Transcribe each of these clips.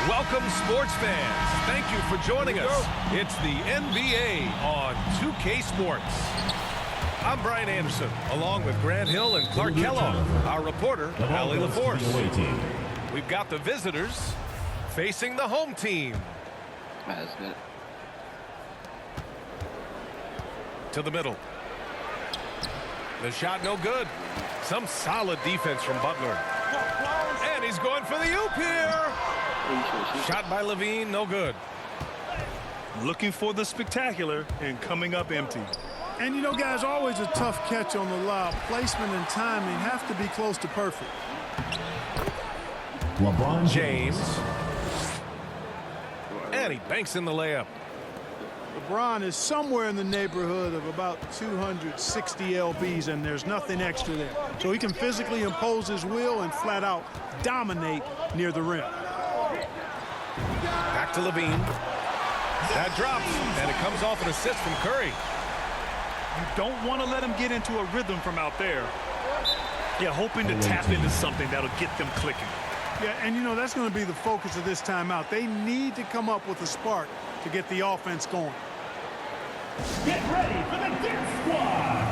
Welcome, sports fans. Thank you for joining us. It's the NBA on 2K Sports. I'm Brian Anderson, along with Grant Hill and Clark Kellogg, our reporter, Allie LaForce. We've got the visitors facing the home team. That's good. To the middle. The shot no good. Some solid defense from Butler. And he's going for the oop here. Shot by Levine, no good. Looking for the spectacular and coming up empty. And you know, guys, always a tough catch on the lob. Placement and timing have to be close to perfect. LeBron James. And he banks in the layup. LeBron is somewhere in the neighborhood of about 260 lbs, and there's nothing extra there. So he can physically impose his will and flat out dominate near the rim. Back to Levine. That drops, and it comes off an assist from Curry. You don't want to let him get into a rhythm from out there. Yeah, hoping to tap into something that'll get them clicking. Yeah, and you know, that's going to be the focus of this timeout. They need to come up with a spark to get the offense going. Get ready for the Dip Squad!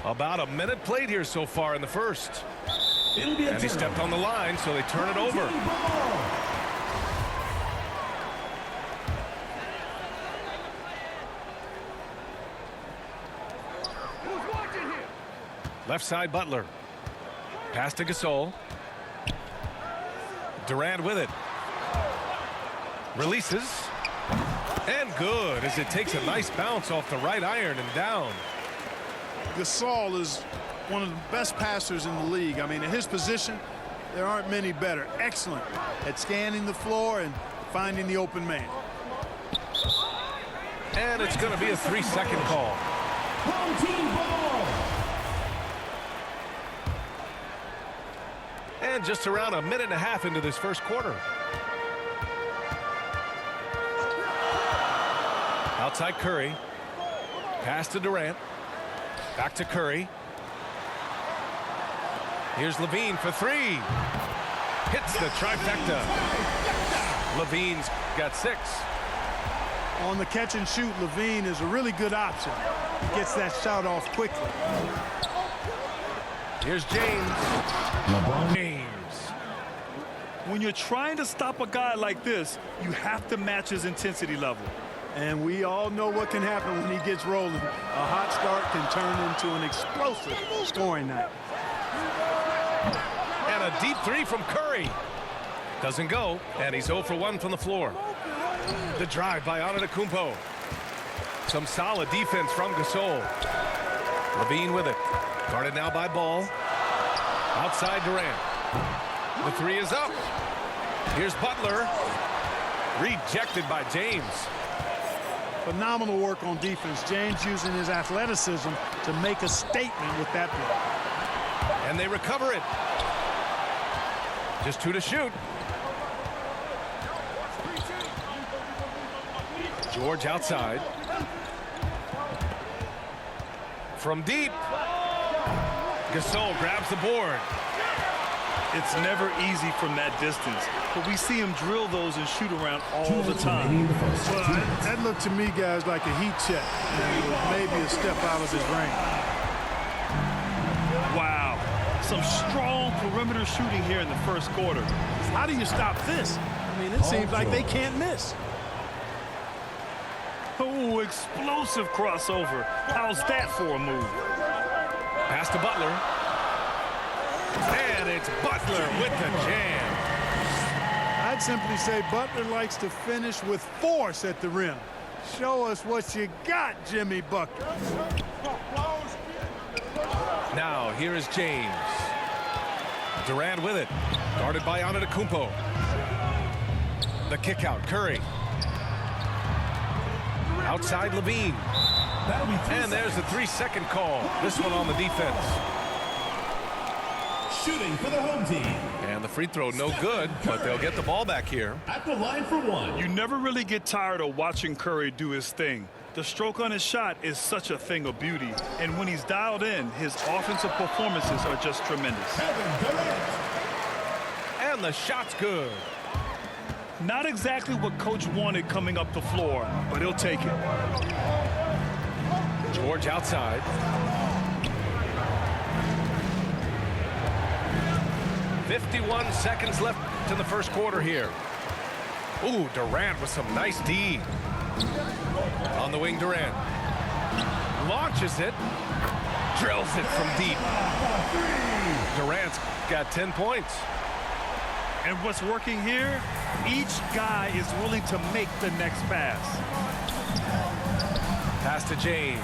About a minute played here so far in the first. It'll be a And he stepped on the line, so they turn it over. Left side, Butler. Pass to Gasol. Durant with it. Releases. And good, as it takes a nice bounce off the right iron and down. Gasol is one of the best passers in the league. I mean, in his position, there aren't many better. Excellent at scanning the floor and finding the open man. And it's going to be a 3-second call. Home team ball! And just around a minute and a half into this first quarter. Outside Curry. Pass to Durant. Back to Curry. Here's Levine for three. Hits the trifecta. Levine's got 6. On the catch and shoot, Levine is a really good option. He gets that shot off quickly. Here's James. LeBron James. When you're trying to stop a guy like this, you have to match his intensity level. And we all know what can happen when he gets rolling. A hot start can turn into an explosive scoring night. And a deep 3 from Curry. Doesn't go, and he's 0 for 1 from the floor. The drive by Antetokounmpo. Some solid defense from Gasol. Levine with it. Guarded now by Ball. Outside Durant. The 3 is up. Here's Butler. Rejected by James. Phenomenal work on defense. James using his athleticism to make a statement with that play. And they recover it. Just 2 to shoot. George outside. From deep. Gasol grabs the board. It's never easy from that distance, but we see him drill those and shoot around all the time. Well, that looked to me, guys, like a heat check. Maybe a step out of his range. Wow, some strong perimeter shooting here in the first quarter. How do you stop this? I mean, it seems like they can't miss. Oh, explosive crossover. How's that for a move? Pass to Butler. And it's Butler with the jam. I'd simply say Butler likes to finish with force at the rim. Show us what you got, Jimmy Bucket. Now, here is James. Durant with it. Guarded by Antetokounmpo. The kick out, Curry. Outside Levine. That'll be 3 And there's the 3-second call. This one on the defense. Shooting for the home team. And the free throw no good, but they'll get the ball back here. At the line for one. You never really get tired of watching Curry do his thing. The stroke on his shot is such a thing of beauty. And when he's dialed in, his offensive performances are just tremendous. And the shot's good. Not exactly what coach wanted coming up the floor, but he'll take it. George outside. .51 seconds left in the first quarter here. Ooh, Durant with some nice D. On the wing, Durant. Launches it. Drills it from deep. Durant's got 10 points. And what's working here? Each guy is willing to make the next pass. Pass to James.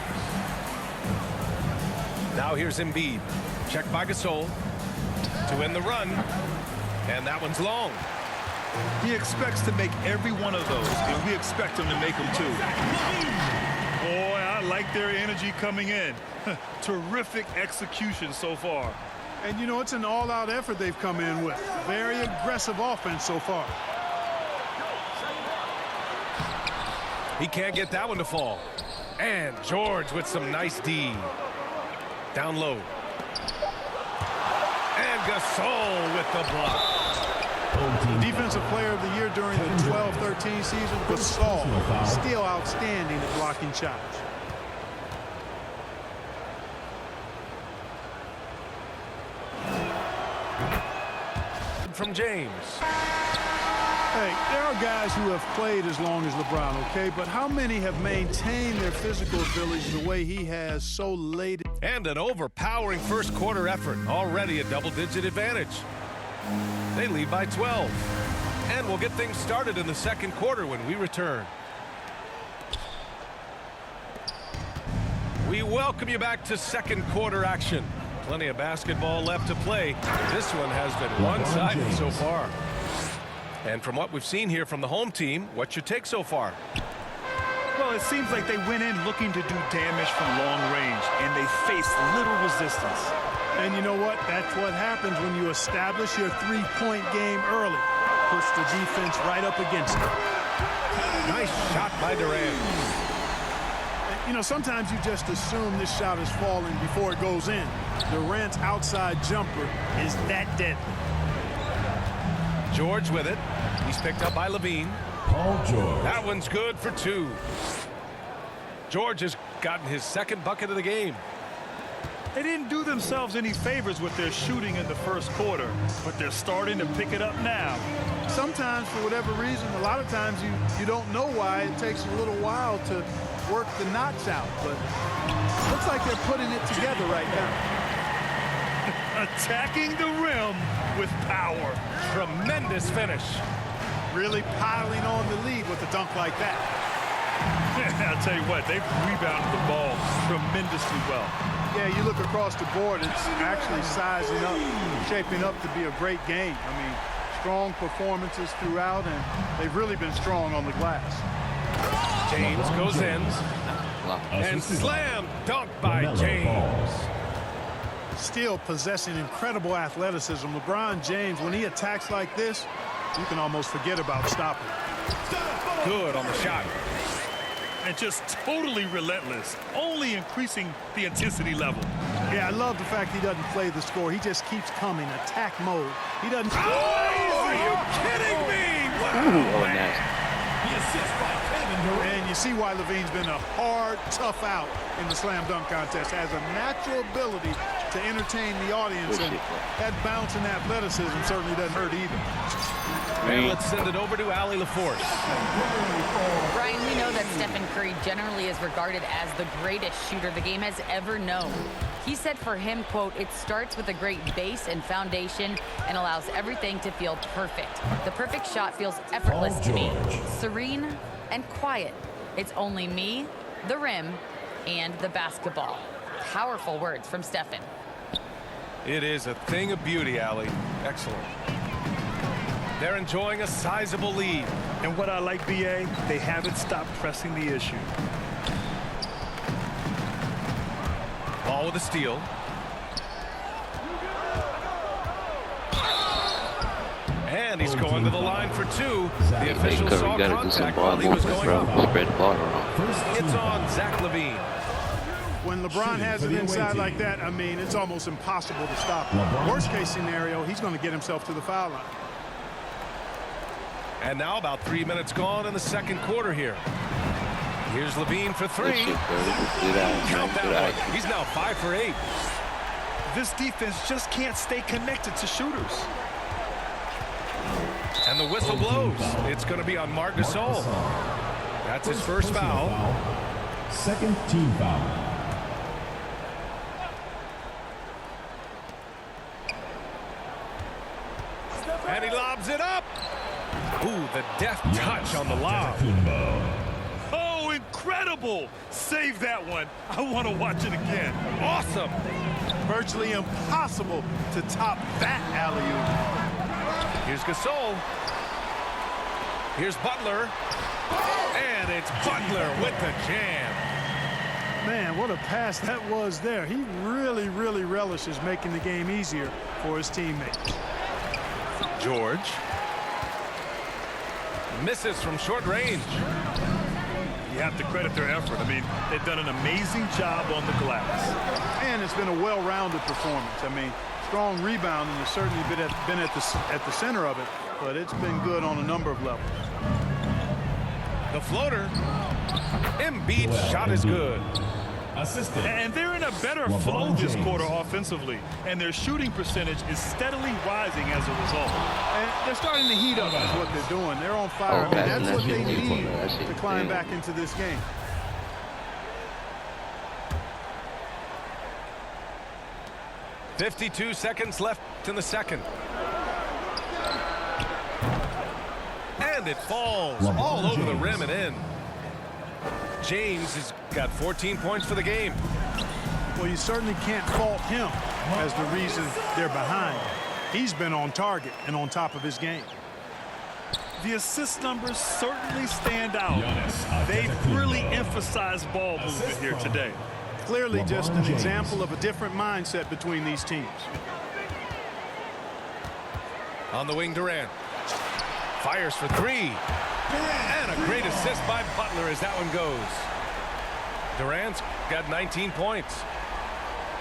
Now here's Embiid. Checked by Gasol. To win the run. And that one's long. He expects to make every one of those, and we expect him to make them too. Boy, I like their energy coming in. Terrific execution so far. And, you know, it's an all-out effort they've come in with. Very aggressive offense so far. He can't get that one to fall. And George with some nice D. Down low. And Gasol with the block. Defensive player of the year during the 12-13 season, Gasol, still outstanding at blocking shots. From James. Hey, there are guys who have played as long as LeBron, okay? But how many have maintained their physical ability the way he has so late? And an overpowering first quarter effort. Already a double-digit advantage. They lead by 12. And we'll get things started in the second quarter when we return. We welcome you back to second quarter action. Plenty of basketball left to play. This one has been one-sided so far. And from what we've seen here from the home team, what's your take so far? Well, it seems like they went in looking to do damage from long range, and they faced little resistance. And you know what? That's what happens when you establish your three-point game early. Push the defense right up against it. Nice shot by Durant. You know, sometimes you just assume this shot is falling before it goes in. Durant's outside jumper is that deadly. George with it. He's picked up by Levine. Paul George. That one's good for two. George has gotten his second bucket of the game. They didn't do themselves any favors with their shooting in the first quarter, but they're starting to pick it up now. Sometimes, for whatever reason, a lot of times you don't know why. It takes a little while to work the knots out, but looks like they're putting it together right now. Attacking the rim with power. Tremendous finish. Really piling on the lead with a dunk like that. I'll tell you what, they've rebounded the ball tremendously well. Yeah, you look across the board, it's actually sizing up, shaping up to be a great game. I mean, strong performances throughout, and they've really been strong on the glass. James goes in. And slam dunk by James. Still possessing incredible athleticism. LeBron James, when he attacks like this, you can almost forget about stopping. Good on the shot. And just totally relentless, only increasing the intensity level. Yeah, I love the fact he doesn't play the score. He just keeps coming, attack mode. He doesn't... Oh, are you kidding me? Wow. Oh, nice. The assist by Kevin Durant. And you see why Levine's been a hard, tough out in the slam dunk contest. Has a natural ability to entertain the audience, and that bounce and athleticism certainly doesn't hurt either. And let's send it over to Allie LaForce. Brian, we know that Stephen Curry generally is regarded as the greatest shooter the game has ever known. He said for him, quote, "It starts with a great base and foundation and allows everything to feel perfect. The perfect shot feels effortless to me, serene and quiet. It's only me, the rim, and the basketball." Powerful words from Stephen. It is a thing of beauty, Allie. Excellent. They're enjoying a sizable lead. And what I like, BA, they haven't stopped pressing the issue. the steal. And he's going to the line for two. The official saw contact while he was going up. Spread the ball around. It's on Zach LaVine. When LeBron has it inside like that, I mean, it's almost impossible to stop him. Worst case scenario, he's going to get himself to the foul line. And now about 3 minutes gone in the second quarter here. Here's LaVine for three. Count that one. He's now 5 for 8. This defense just can't stay connected to shooters. And the whistle blows. It's going to be on Marc Gasol. That's his first foul. Second team foul. And he lobs it up. Ooh, the deft touch on the lob. Oh, incredible. Save that one. I want to watch it again. Awesome. Virtually impossible to top that alley-oop. Here's Gasol. Here's Butler. And it's Butler with the jam. Man, what a pass that was there. He really, really relishes making the game easier for his teammates. George. Misses from short range. You have to credit their effort. I mean, they've done an amazing job on the glass. And it's been a well-rounded performance. I mean, strong rebounding has certainly been at the center of it, but it's been good on a number of levels. The floater. Embiid's shot is good. Assistant. And they're in a better flow this quarter offensively, and their shooting percentage is steadily rising as a result. And they're starting to heat up is what they're doing. They're on fire. I mean, that's what they need to climb back into this game. .52 seconds left in the second. And it falls all over the rim and in. James has got 14 points for the game. Well, you certainly can't fault him as the reason they're behind. He's been on target and on top of his game. The assist numbers certainly stand out. They've really emphasized ball movement here today. Clearly just an example of a different mindset between these teams. On the wing, Durant. Fires for three. And a great assist by Butler as that one goes. Durant's got 19 points.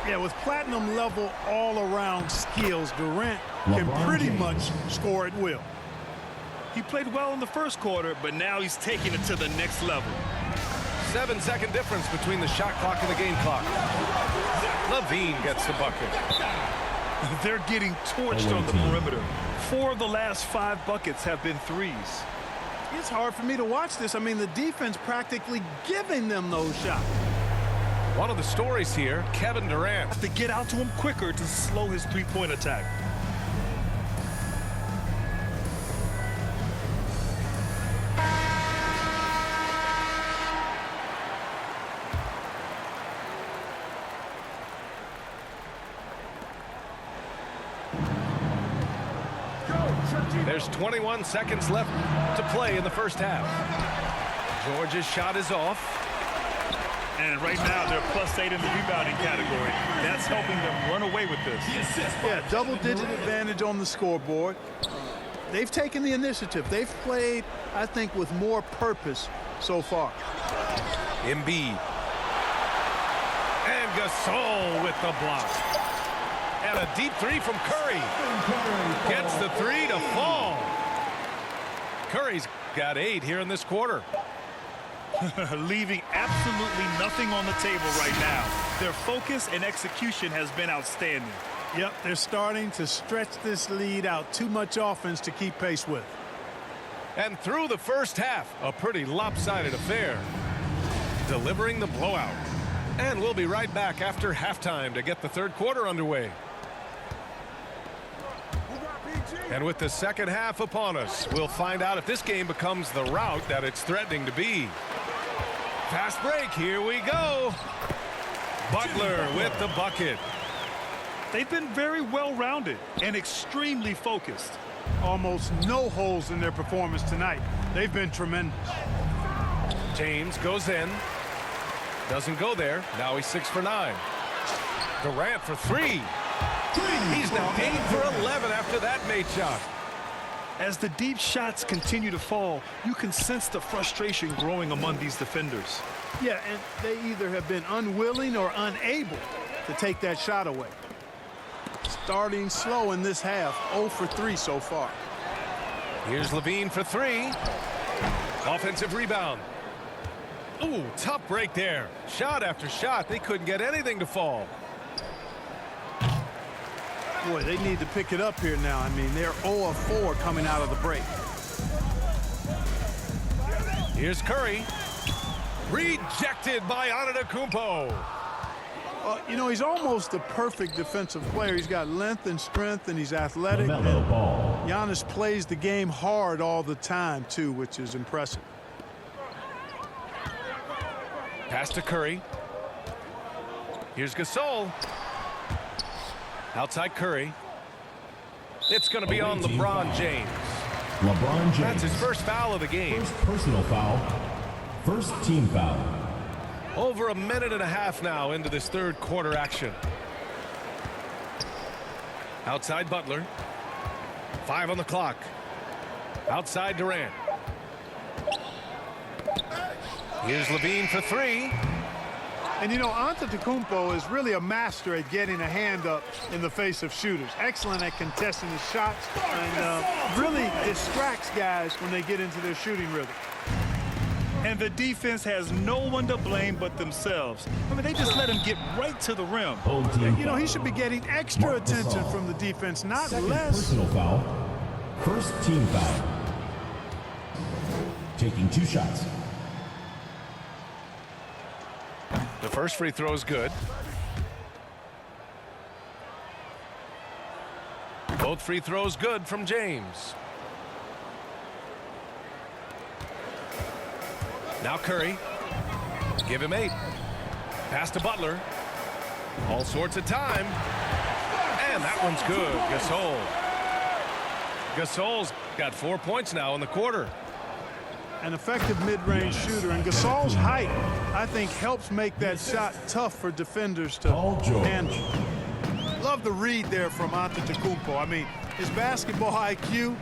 Yeah, with platinum level all-around skills, Durant can pretty much score at will. He played well in the first quarter, but now he's taking it to the next level. 7-second difference between the shot clock and the game clock. LaVine gets the bucket. They're getting torched on the perimeter. 4 of the last 5 buckets have been threes. It's hard for me to watch this. I mean, the defense practically giving them those shots. One of the stories here, Kevin Durant. Have to get out to him quicker to slow his three-point attack. There's 21 seconds left to play in the first half. George's shot is off. And right now, they're +8 in the rebounding category. That's helping them run away with this. Yeah, double-digit advantage on the scoreboard. They've taken the initiative. They've played, I think, with more purpose so far. Embiid. And Gasol with the block. And a deep three from Curry. Gets the three to fall. Curry's got 8 here in this quarter. Leaving absolutely nothing on the table right now. Their focus and execution has been outstanding. Yep, they're starting to stretch this lead out. Too much offense to keep pace with. And through the first half, a pretty lopsided affair. Delivering the blowout. And we'll be right back after halftime to get the third quarter underway. And with the second half upon us, we'll find out if this game becomes the rout that it's threatening to be. Fast break, here we go. Butler with the bucket. They've been very well-rounded and extremely focused. Almost no holes in their performance tonight. They've been tremendous. James goes in. Doesn't go there. Now he's 6 for 9. Durant for three. He's now 8 for 11 after that made shot. As the deep shots continue to fall, you can sense the frustration growing among these defenders. Yeah, and they either have been unwilling or unable to take that shot away. Starting slow in this half, 0 for 3 so far. Here's Levine for three. Offensive rebound. Ooh, tough break there. Shot after shot. They couldn't get anything to fall. Boy, they need to pick it up here now. I mean, they're 0 of 4 coming out of the break. Here's Curry. Rejected by Antetokounmpo. You know, he's almost the perfect defensive player. He's got length and strength, and he's athletic. LaMelo Ball. Giannis plays the game hard all the time, too, which is impressive. Pass to Curry. Here's Gasol. Outside Curry. It's going to be on LeBron James. LeBron James. That's his first foul of the game. First personal foul. First team foul. Over a minute and a half now into this third quarter action. Outside Butler. 5 on the clock. Outside Durant. Here's Levine for three. And, you know, Antetokounmpo is really a master at getting a hand up in the face of shooters. Excellent at contesting his shots and really distracts guys when they get into their shooting rhythm. And the defense has no one to blame but themselves. I mean, they just let him get right to the rim. Home team You know, he foul. should be getting extra Marc attention Gasol. from the defense, not Second less. personal foul. First team foul. Taking 2 shots. The first free throw is good. Both free throws good from James. Now Curry. Give him 8. Pass to Butler. All sorts of time. And that one's good. Gasol. Gasol's got 4 points now in the quarter. An effective mid-range shooter, and Gasol's height, I think, helps make that shot tough for defenders to Paul George. handle. Love the read there from Antetokounmpo. I mean, his basketball IQ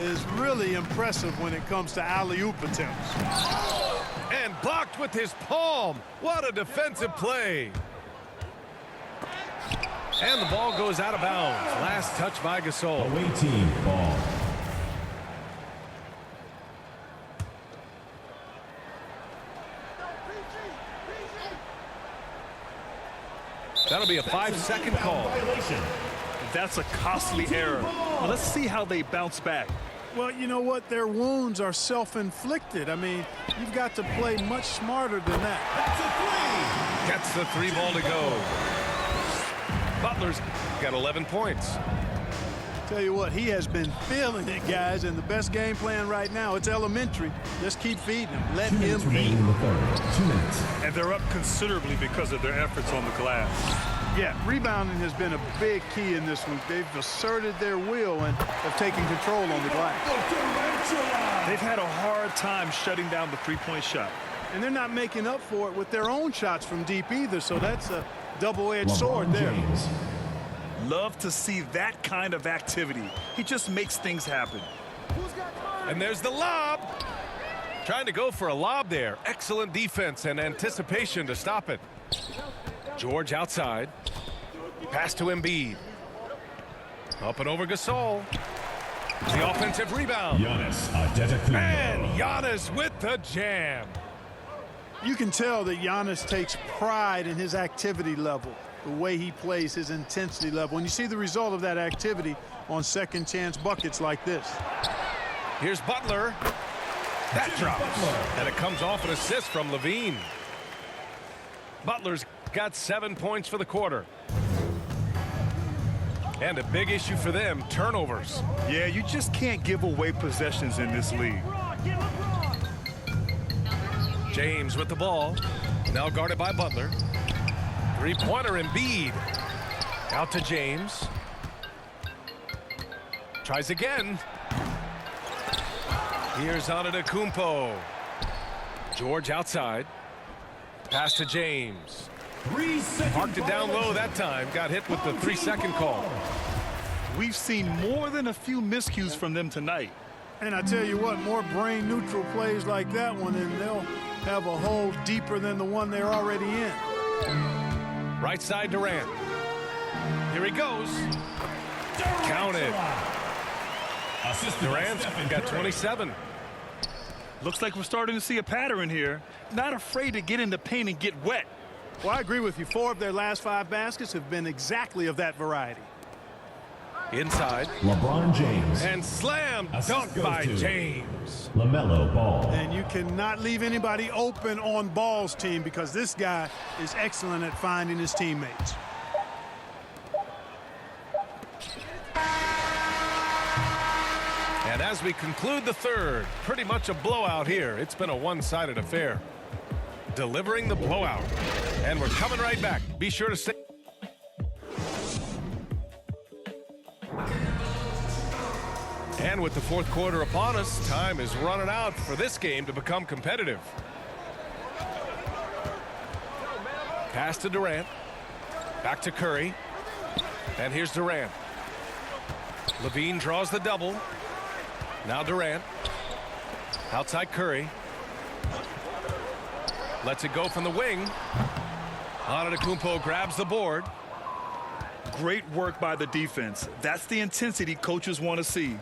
is really impressive when it comes to alley-oop attempts. And blocked with his palm. What a defensive play. And the ball goes out of bounds. Last touch by Gasol. Away team ball. That'll be a 5-second call. Violation. That's a costly error. Now let's see how they bounce back. Well, you know what? Their wounds are self-inflicted. I mean, you've got to play much smarter than that. Gets the 3 ball to go. Butler's got 11 points. Tell you what, he has been feeling it, guys, and the best game plan right now, it's elementary. Just keep feeding him. Let 2 him minutes eat. remaining in the third. 2 minutes. And they're up considerably because of their efforts on the glass. Yeah, rebounding has been a big key in this week. They've asserted their will and have taken control on the glass. They've had a hard time shutting down the three-point shot. And they're not making up for it with their own shots from deep either, so that's a double-edged sword LeBron there. James. Love to see that kind of activity. He just makes things happen. And there's the lob. Trying to go for a lob there. Excellent defense and anticipation to stop it. George outside. Pass to Embiid. Up and over Gasol. The offensive rebound. Giannis Antetokounmpo. And Giannis with the jam. You can tell that Giannis takes pride in his activity level, the way he plays, his intensity level. And you see the result of that activity on second chance buckets like this. Here's Butler. That drops. And it comes off an assist from Levine. Butler's got 7 points for the quarter. And a big issue for them, turnovers. Yeah, you just can't give away possessions in this league. James with the ball. Now guarded by Butler. Three-pointer Embiid. Out to James. Tries again. Here's Antetokounmpo. George outside. Pass to James. Parked it down low that time. Got hit with the 3-second call. We've seen more than a few miscues from them tonight. And I tell you what, more brain-neutral plays like that one, and they'll have a hole deeper than the one they're already in. Right side Durant. Here he goes. Counted. Durant got 27. Looks like we're starting to see a pattern here. Not afraid to get in the paint and get wet. Well, I agree with you. 4 of their last 5 baskets have been exactly of that variety. Inside. LeBron James. And slam dunk by James. LaMelo Ball. And you cannot leave anybody open on Ball's team because this guy is excellent at finding his teammates. And as we conclude the third, pretty much a blowout here. It's been a one-sided affair. Delivering the blowout. And we're coming right back. Be sure to stay. And with the fourth quarter upon us, time is running out for this game to become competitive. Pass to Durant. Back to Curry. And here's Durant. Levine draws the double. Now Durant. Outside Curry. Lets it go from the wing. Antetokounmpo grabs the board. Great work by the defense. That's the intensity coaches want to see.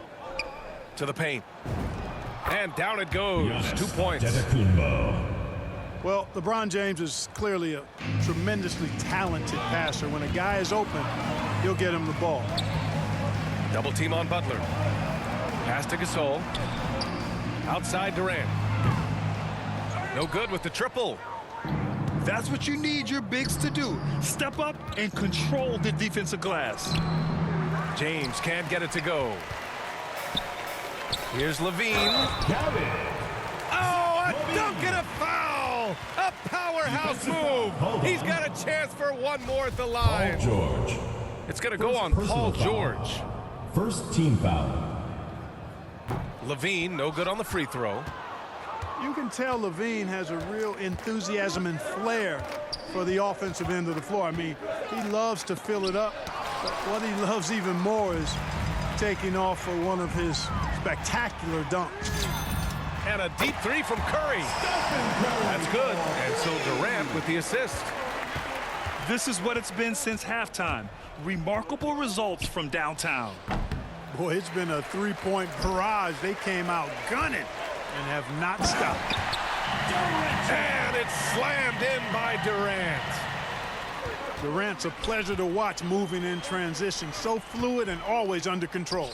To the paint. And down it goes. 2 points. Well, LeBron James is clearly a tremendously talented passer. When a guy is open, he'll get him the ball. Double team on Butler. Pass to Gasol. Outside Durant. No good with the triple. That's what you need your bigs to do. Step up and control the defensive glass. James can't get it to go. Here's Levine. Oh, a dunk and a foul! A powerhouse move. He's got a chance for one more at the line. George. It's going to go on Paul George. First team foul. Levine, no good on the free throw. You can tell Levine has a real enthusiasm and flair for the offensive end of the floor. I mean, he loves to fill it up, but what he loves even more is taking off for one of his spectacular dunks. And a deep 3 from Curry. That's good. And so Durant with the assist. This is what it's been since halftime. Remarkable results from downtown. Boy, it's been a 3-point barrage. They came out gunning and have not stopped. And it's slammed in by Durant. Durant's a pleasure to watch moving in transition. So fluid and always under control.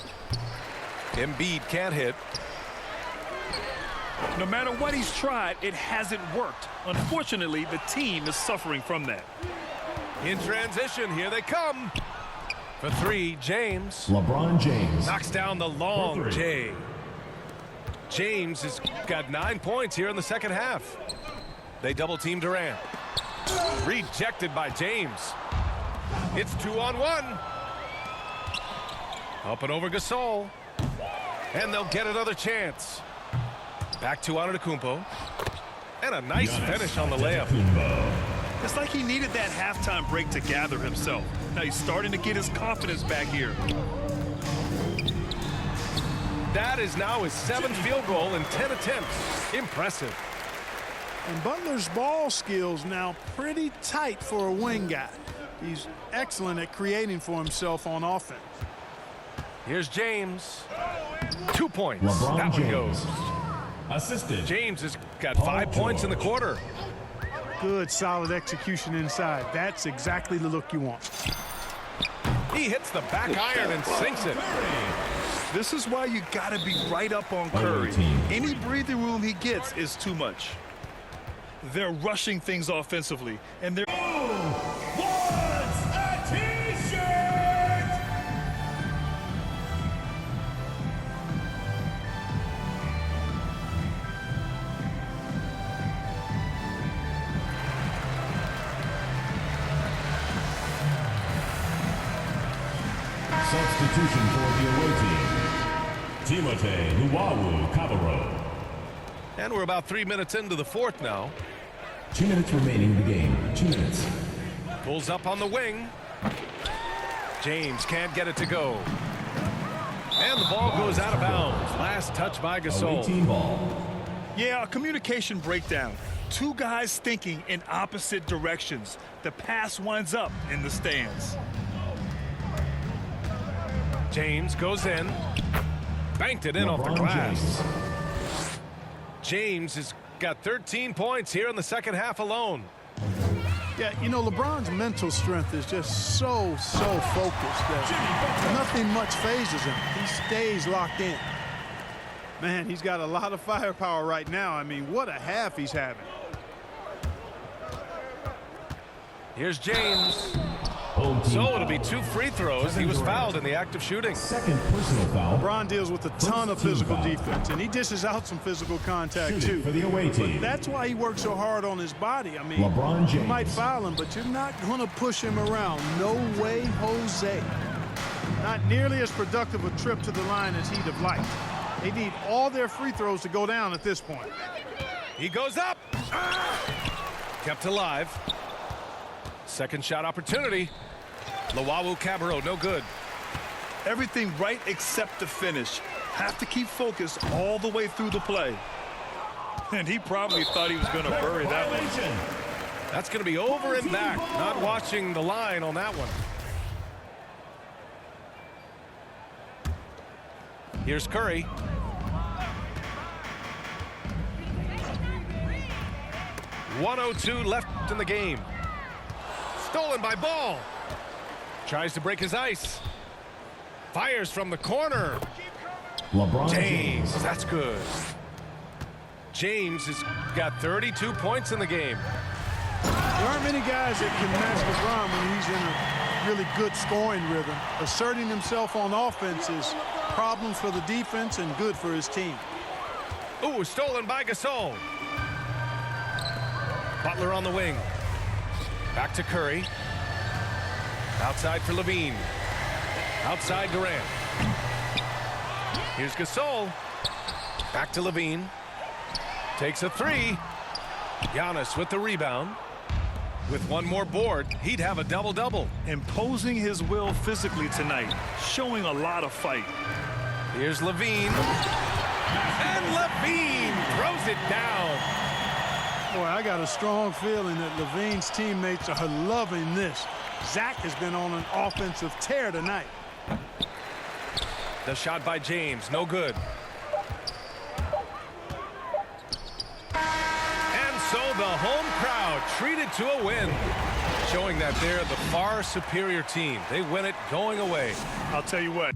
Embiid can't hit. No matter what he's tried, it hasn't worked. Unfortunately, the team is suffering from that. In transition, here they come. For 3, James. LeBron James. Knocks down the long J. James has got 9 points here in the second half. They double team Durant. Rejected by James. It's 2-on-1. Up and over Gasol. And they'll get another chance. Back to Antetokounmpo. And a nice finish on the layup. It's like he needed that halftime break to gather himself. Now he's starting to get his confidence back here. That is now his 7th field goal in 10 attempts. Impressive. And Butler's ball skills now pretty tight for a wing guy. He's excellent at creating for himself on offense. Here's James. 2 points. LeBron That one James. goes. Assisted. James has got 5 points in the quarter. Good, solid execution inside. That's exactly the look you want. He hits the back iron and sinks it. This is why you got to be right up on Curry. Any breathing room he gets is too much. They're rushing things offensively, and they're... Wants a t-shirt! Substitution for the away team. Timothé Luwawu Cabarro. And we're about 3 minutes into the fourth now. 2 minutes remaining in the game. 2 minutes. Pulls up on the wing. James can't get it to go. And the ball goes out of bounds. Last touch by Away Gasol. team ball. Yeah, a communication breakdown. Two guys thinking in opposite directions. The pass winds up in the stands. James goes in. Banked it in off the LeBron glass. James has got 13 points here in the second half alone. Yeah, you know, LeBron's mental strength is just so focused that nothing much phases him. He stays locked in. Man, he's got a lot of firepower right now. I mean, what a half he's having. Here's James. Home team So foul. it'll be 2 free throws. He was fouled in the act of shooting. Second personal foul. LeBron deals with a ton of Team physical foul. defense, and he dishes out some physical contact, Shooting too. for the away team. But that's why he works so hard on his body. I mean, LeBron you James. might foul him, but you're not going to push him around. No way, Jose. Not nearly as productive a trip to the line as he'd have liked. They need all their free throws to go down at this point. He goes up. Kept alive. Second shot opportunity. Blowout Cabarro, no good. Everything right except the finish. Have to keep focused all the way through the play. And he probably thought he was going to bury that one. Violation. That's going to be over and back. Not watching the line on that one. Here's Curry. .102 left in the game. Stolen by Ball. Tries to break his ice. Fires from the corner. LeBron James, that's good. James has got 32 points in the game. There aren't many guys that can match LeBron when he's in a really good scoring rhythm. Asserting himself on offense is problems for the defense and good for his team. Ooh, stolen by Gasol. Butler on the wing. Back to Curry. Outside for Levine. Outside Durant. Here's Gasol. Back to Levine. Takes a 3. Giannis with the rebound. With one more board, he'd have a double-double. Imposing his will physically tonight. Showing a lot of fight. Here's Levine. And Levine throws it down. Boy, I got a strong feeling that Levine's teammates are loving this. Zach has been on an offensive tear tonight. The shot by James, no good. And so the home crowd treated to a win, showing that they're the far superior team. They win it going away. I'll tell you what.